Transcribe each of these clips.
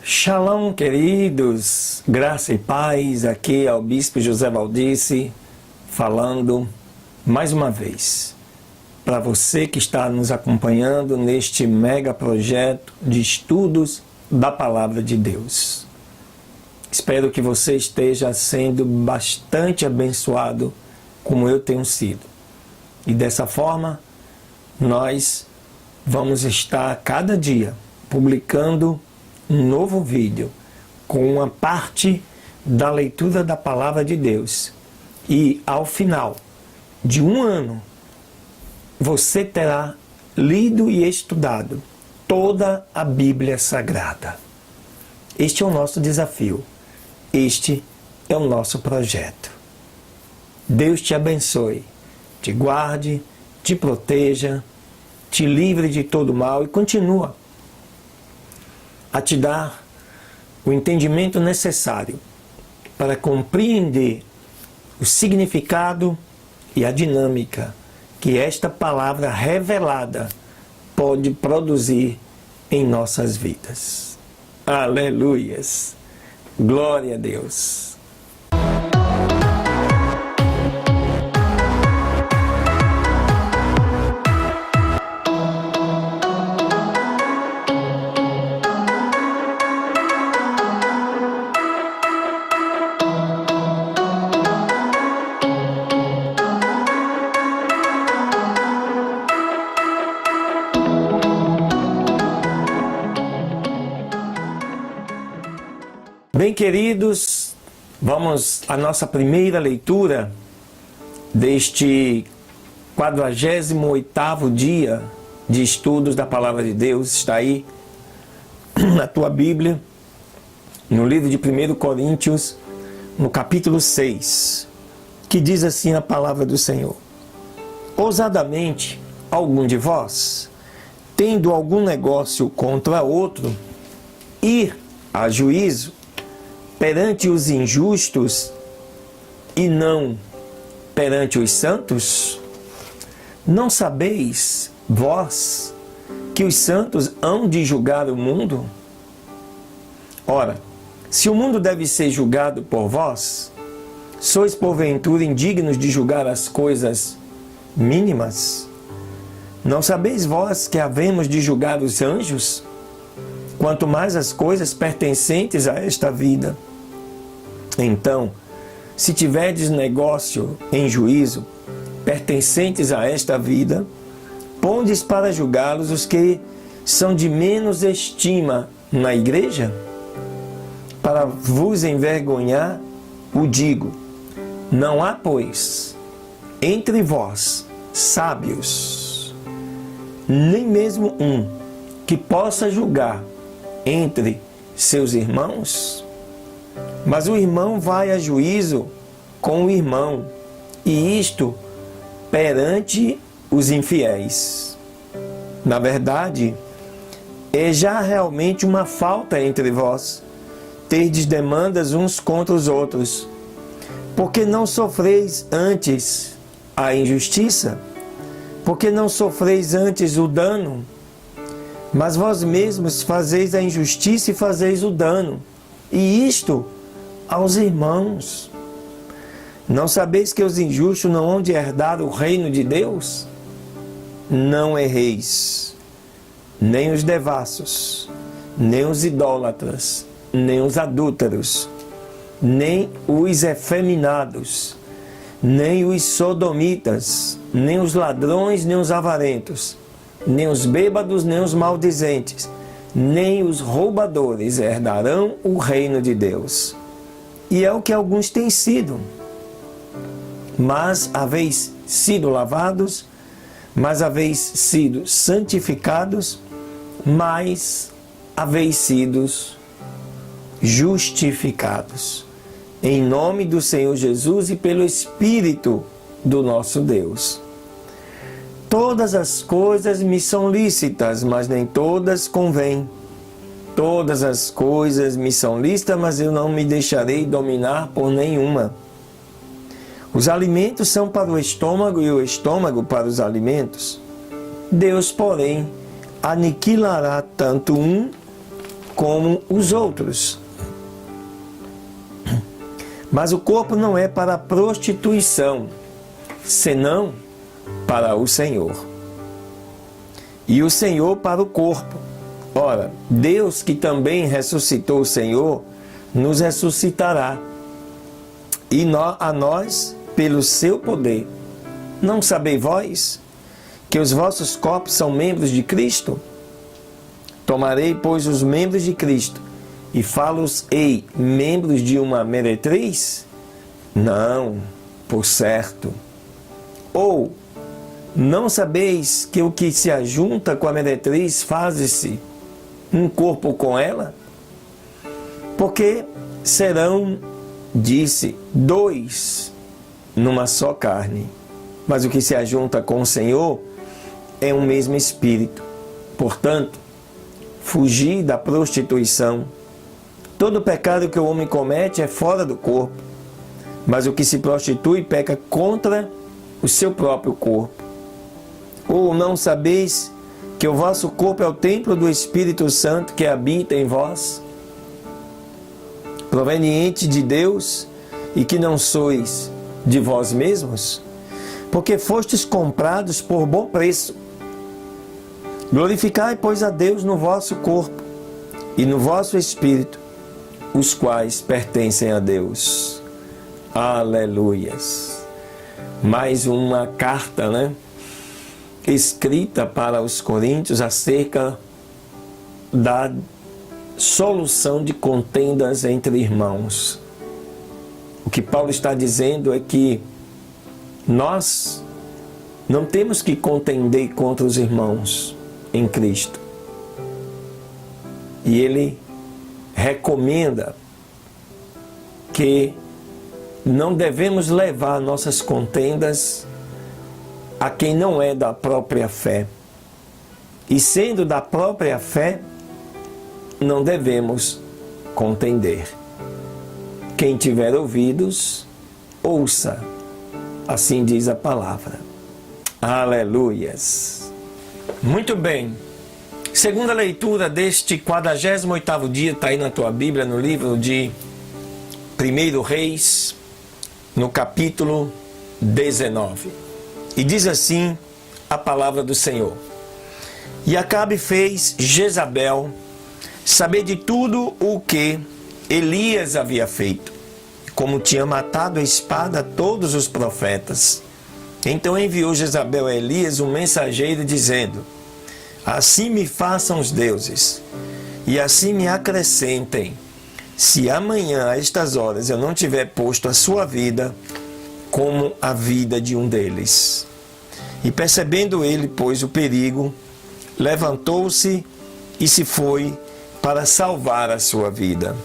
Shalom, queridos, graça e paz, aqui é o Bispo José Valdice, falando mais uma vez para você que está nos acompanhando neste mega projeto de estudos da Palavra de Deus. Espero que você esteja sendo bastante abençoado como eu tenho sido. E dessa forma, nós vamos estar cada dia publicando um novo vídeo com uma parte da leitura da Palavra de Deus. E ao final de um ano, você terá lido e estudado toda a Bíblia Sagrada. Este é o nosso desafio. Este é o nosso projeto. Deus te abençoe, te guarde, te proteja, te livre de todo mal e continua a te dar o entendimento necessário para compreender o significado e a dinâmica que esta palavra revelada pode produzir em nossas vidas. Aleluias! Glória a Deus! Bem, queridos, vamos à nossa primeira leitura deste 48º dia de estudos da Palavra de Deus. Está aí na tua Bíblia, no livro de 1 Coríntios, no capítulo 6, que diz assim a palavra do Senhor: ousadamente, algum de vós, tendo algum negócio contra outro, ir a juízo perante os injustos e não perante os santos? Não sabeis, vós, que os santos hão de julgar o mundo? Ora, se o mundo deve ser julgado por vós, sois porventura indignos de julgar as coisas mínimas? Não sabeis vós que havemos de julgar os anjos? Quanto mais as coisas pertencentes a esta vida. Então, se tiverdes negócio em juízo, pertencentes a esta vida, pondes para julgá-los os que são de menos estima na igreja? Para vos envergonhar, o digo: não há, pois, entre vós sábios, nem mesmo um que possa julgar entre seus irmãos? Mas o irmão vai a juízo com o irmão, e isto perante os infiéis. Na verdade, é já realmente uma falta entre vós terdes demandas uns contra os outros, porque não sofreis antes a injustiça? Porque não sofreis antes o dano? Mas vós mesmos fazeis a injustiça e fazeis o dano, e isto aos irmãos. Não sabeis que os injustos não hão de herdar o reino de Deus? Não erreis, nem os devassos, nem os idólatras, nem os adúlteros, nem os efeminados, nem os sodomitas, nem os ladrões, nem os avarentos, nem os bêbados, nem os maldizentes, nem os roubadores herdarão o reino de Deus. E é o que alguns têm sido. Mas haveis sido lavados, mas haveis sido santificados, mas haveis sido justificados, em nome do Senhor Jesus e pelo Espírito do nosso Deus. Todas as coisas me são lícitas, mas nem todas convêm. Todas as coisas me são lícitas, mas eu não me deixarei dominar por nenhuma. Os alimentos são para o estômago e o estômago para os alimentos. Deus, porém, aniquilará tanto um como os outros. Mas o corpo não é para a prostituição, senão para o Senhor. E o Senhor para o corpo. Ora, Deus que também ressuscitou o Senhor, nos ressuscitará. E a nós, pelo seu poder. Não sabeis vós que os vossos corpos são membros de Cristo? Tomarei, pois, os membros de Cristo e fá-los-ei membros de uma meretriz? Não, por certo. Ou, não sabeis que o que se ajunta com a meretriz faz-se um corpo com ela? Porque serão, disse, dois numa só carne. Mas o que se ajunta com o Senhor é um mesmo espírito. Portanto, fugir da prostituição. Todo pecado que o homem comete é fora do corpo, mas o que se prostitui peca contra o seu próprio corpo. Ou não sabeis que o vosso corpo é o templo do Espírito Santo que habita em vós, proveniente de Deus, e que não sois de vós mesmos? Porque fostes comprados por bom preço. Glorificai, pois, a Deus no vosso corpo e no vosso espírito, os quais pertencem a Deus. Aleluias! Mais uma carta, escrita para os coríntios acerca da solução de contendas entre irmãos. O que Paulo está dizendo é que nós não temos que contender contra os irmãos em Cristo. E ele recomenda que não devemos levar nossas contendas a quem não é da própria fé. E sendo da própria fé, não devemos contender. Quem tiver ouvidos, ouça. Assim diz a palavra. Aleluias! Muito bem. Segunda leitura deste 48º dia, está aí na tua Bíblia, no livro de 1 Reis, no capítulo 19. E diz assim a palavra do Senhor. E Acabe fez Jezabel saber de tudo o que Elias havia feito, como tinha matado a espada todos os profetas. Então enviou Jezabel a Elias um mensageiro dizendo: assim me façam os deuses, e assim me acrescentem, se amanhã a estas horas eu não tiver posto a sua vida como a vida de um deles. E percebendo ele, pois, o perigo, levantou-se e se foi para salvar a sua vida.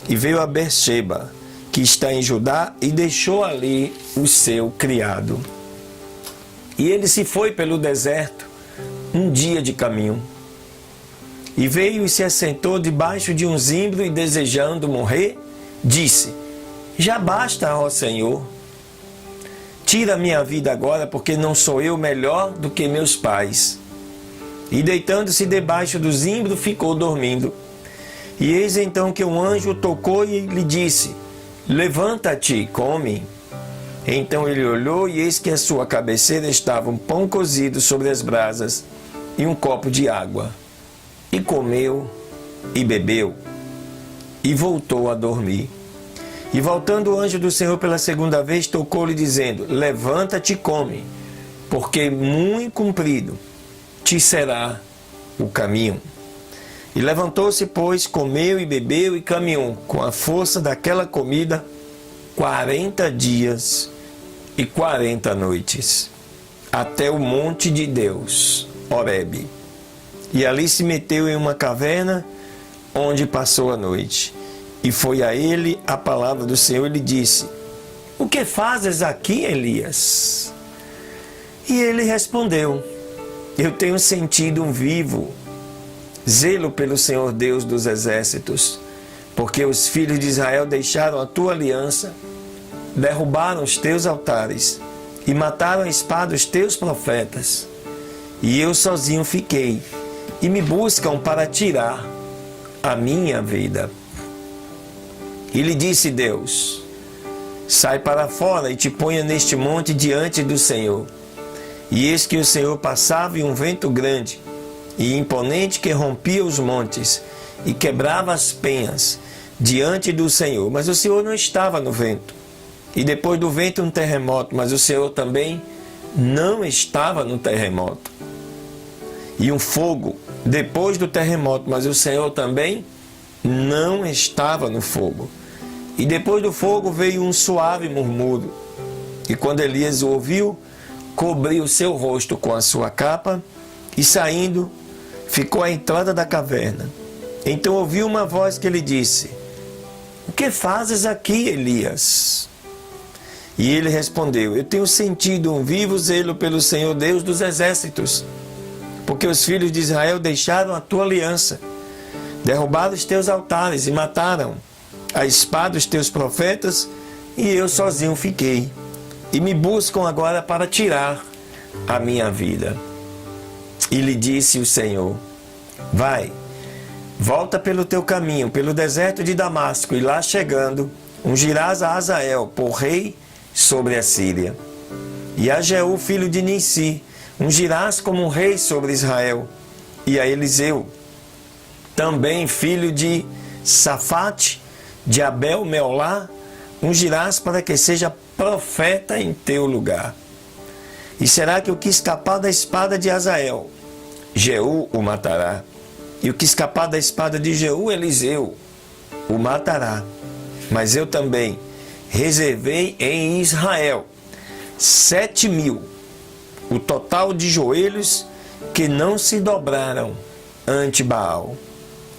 E veio a Berseba, que está em Judá, e deixou ali o seu criado. E ele se foi pelo deserto, um dia de caminho. E veio e se assentou debaixo de um zimbro, e desejando morrer, disse: já basta, ó Senhor, tira a minha vida agora, porque não sou eu melhor do que meus pais. E deitando-se debaixo do zimbro, ficou dormindo. E eis então que um anjo tocou e lhe disse: levanta-te, come. Então ele olhou, e eis que à sua cabeceira estava um pão cozido sobre as brasas e um copo de água. E comeu e bebeu, e voltou a dormir. E voltando o anjo do Senhor pela segunda vez, tocou-lhe, dizendo: levanta-te e come, porque muito comprido te será o caminho. E levantou-se, pois, comeu e bebeu, e caminhou com a força daquela comida 40 dias e 40 noites, até o monte de Deus, Horebe. E ali se meteu em uma caverna, onde passou a noite. E foi a ele a palavra do Senhor, e lhe disse: o que fazes aqui, Elias? E ele respondeu: eu tenho sentido um vivo zelo pelo Senhor Deus dos exércitos, porque os filhos de Israel deixaram a tua aliança, derrubaram os teus altares e mataram a espada os teus profetas. E eu sozinho fiquei, e me buscam para tirar a minha vida. E lhe disse Deus: sai para fora e te ponha neste monte diante do Senhor. E eis que o Senhor passava, e um vento grande e imponente que rompia os montes e quebrava as penhas diante do Senhor. Mas o Senhor não estava no vento. E depois do vento um terremoto, mas o Senhor também não estava no terremoto. E um fogo depois do terremoto, mas o Senhor também não estava no fogo. E depois do fogo veio um suave murmúrio. E quando Elias o ouviu, cobriu seu rosto com a sua capa e, saindo, ficou à entrada da caverna. Então ouviu uma voz que lhe disse: o que fazes aqui, Elias? E ele respondeu: eu tenho sentido um vivo zelo pelo Senhor Deus dos exércitos, porque os filhos de Israel deixaram a tua aliança, derrubaram os teus altares e mataram a espada os teus profetas, e eu sozinho fiquei. E me buscam agora para tirar a minha vida. E lhe disse o Senhor: vai, volta pelo teu caminho, pelo deserto de Damasco, e lá chegando, ungirás a Azael por rei sobre a Síria. E a Jeú, filho de Nissi, ungirás como rei sobre Israel. E a Eliseu, também filho de Safate, de Abel-Meolá, ungirás para que seja profeta em teu lugar. E será que o que escapar da espada de Azael, Jeú o matará. E o que escapar da espada de Jeú, Eliseu o matará. Mas eu também reservei em Israel 7.000, o total de joelhos que não se dobraram ante Baal,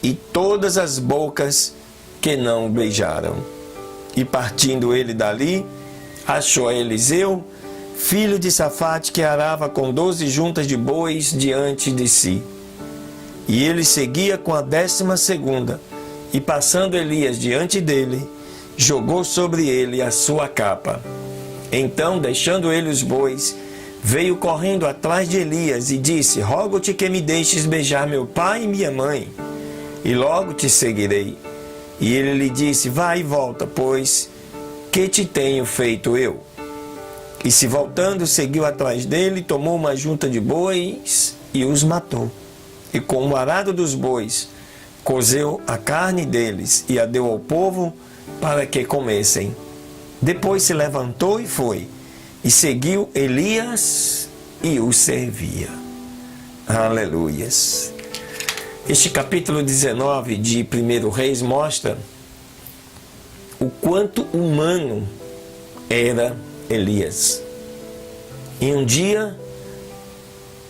e todas as bocas que não o beijaram. E partindo ele dali, achou a Eliseu, filho de Safate, que arava com 12 juntas de bois diante de si. E ele seguia com a 12ª, e passando Elias diante dele, jogou sobre ele a sua capa. Então, deixando ele os bois, veio correndo atrás de Elias e disse: rogo-te que me deixes beijar meu pai e minha mãe, e logo te seguirei. E ele lhe disse: vai e volta, pois que te tenho feito eu? E se voltando, seguiu atrás dele, tomou uma junta de bois e os matou. E com o arado dos bois, cozeu a carne deles e a deu ao povo para que comessem. Depois se levantou e foi, e seguiu Elias e o servia. Aleluias. Este capítulo 19 de 1 Reis mostra o quanto humano era Elias. E um dia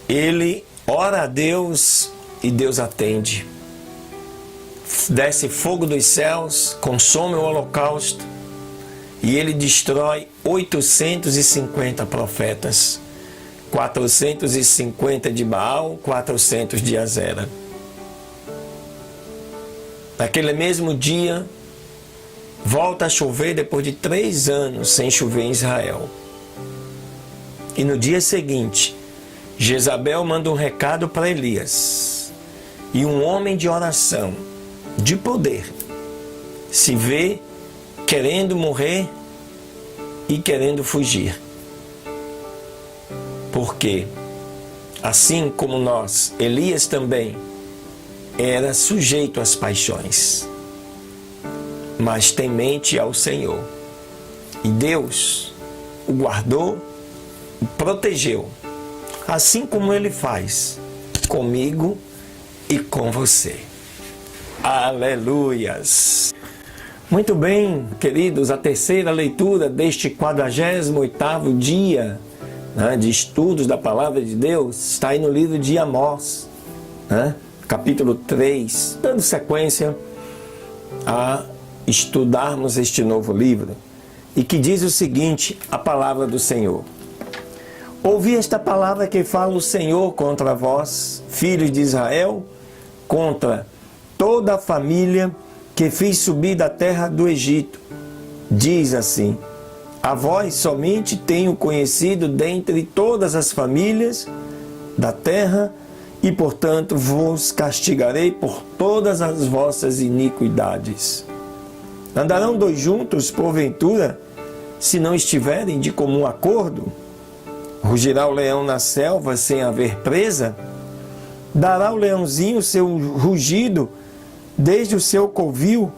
ele ora a Deus e Deus atende. Desce fogo dos céus, consome o holocausto e ele destrói 850 profetas. 450 de Baal, 400 de Azera. Naquele mesmo dia, volta a chover depois de 3 anos sem chover em Israel. E no dia seguinte, Jezabel manda um recado para Elias. E um homem de oração, de poder, se vê querendo morrer e querendo fugir. Porque, assim como nós, Elias também era sujeito às paixões, mas temente ao Senhor. E Deus o guardou, o protegeu, assim como Ele faz comigo e com você. Aleluias! Muito bem, queridos, a terceira leitura deste 48º dia de estudos da Palavra de Deus está aí no livro de Amós, capítulo 3, dando sequência a estudarmos este novo livro, e que diz o seguinte, a palavra do Senhor. Ouvi esta palavra que fala o Senhor contra vós, filhos de Israel, contra toda a família que fiz subir da terra do Egito. Diz assim: a vós somente tenho conhecido dentre todas as famílias da terra, e portanto vos castigarei por todas as vossas iniquidades. Andarão dois juntos, porventura, se não estiverem de comum acordo? Rugirá o leão na selva sem haver presa? Dará o leãozinho seu rugido desde o seu covil,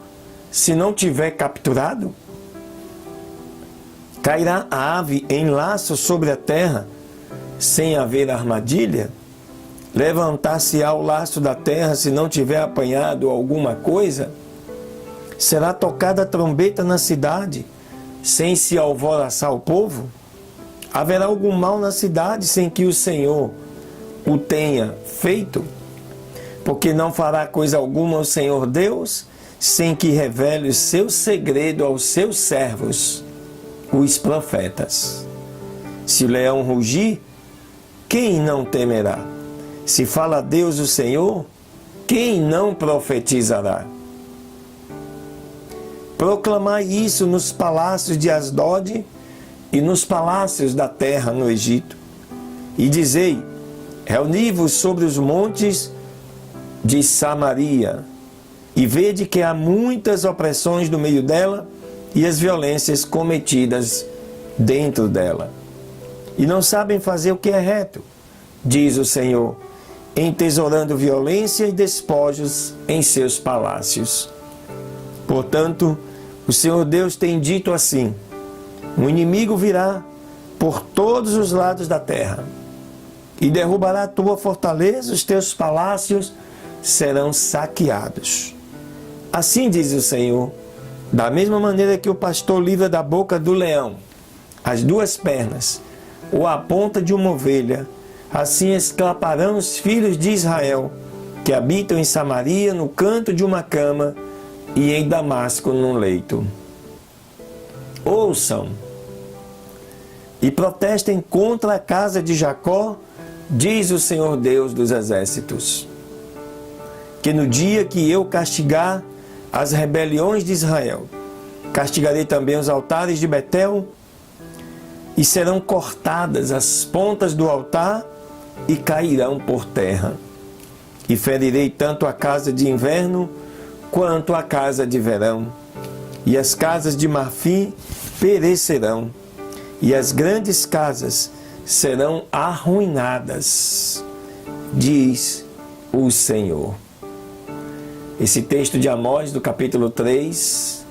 se não tiver capturado? Cairá a ave em laço sobre a terra, sem haver armadilha? Levantar-se-á o laço da terra, se não tiver apanhado alguma coisa? Será tocada a trombeta na cidade, sem se alvoroçar o povo? Haverá algum mal na cidade, sem que o Senhor o tenha feito? Porque não fará coisa alguma o Senhor Deus, sem que revele o seu segredo aos seus servos, os profetas. Se o leão rugir, quem não temerá? Se fala Deus o Senhor, quem não profetizará? Proclamai isso nos palácios de Asdod e nos palácios da terra no Egito. E dizei: reuni-vos sobre os montes de Samaria, e vede que há muitas opressões no meio dela, e as violências cometidas dentro dela. E não sabem fazer o que é reto, diz o Senhor, entesourando violência e despojos em seus palácios. Portanto, o Senhor Deus tem dito assim: um inimigo virá por todos os lados da terra, e derrubará a tua fortaleza, os teus palácios serão saqueados. Assim diz o Senhor: da mesma maneira que o pastor livra da boca do leão as duas pernas, ou a ponta de uma ovelha, assim escaparão os filhos de Israel, que habitam em Samaria, no canto de uma cama, e em Damasco, num leito. Ouçam e protestem contra a casa de Jacó, diz o Senhor Deus dos exércitos, que no dia que eu castigar as rebeliões de Israel, castigarei também os altares de Betel, e serão cortadas as pontas do altar e cairão por terra. E ferirei tanto a casa de inverno quanto a casa de verão, e as casas de marfim perecerão, e as grandes casas serão arruinadas, diz o Senhor. Esse texto de Amós, do capítulo 3,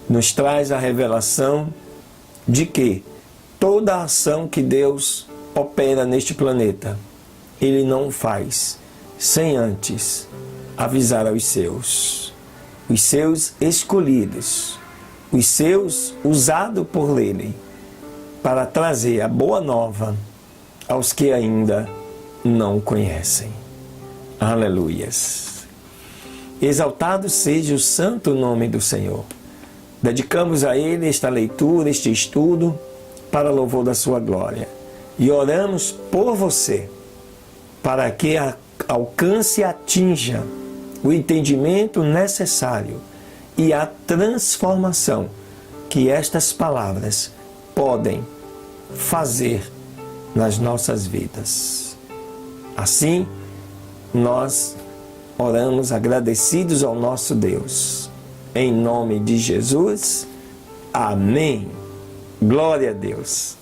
nos traz a revelação de que toda a ação que Deus opera neste planeta, Ele não faz sem antes avisar aos seus escolhidos, os seus usados por Ele, para trazer a boa nova aos que ainda não conhecem. Aleluias! Exaltado seja o santo nome do Senhor. Dedicamos a Ele esta leitura, este estudo, para louvor da sua glória. E oramos por você, para que alcance e atinja o entendimento necessário e a transformação que estas palavras podem fazer nas nossas vidas. Assim, nós oramos agradecidos ao nosso Deus. Em nome de Jesus. Amém. Glória a Deus.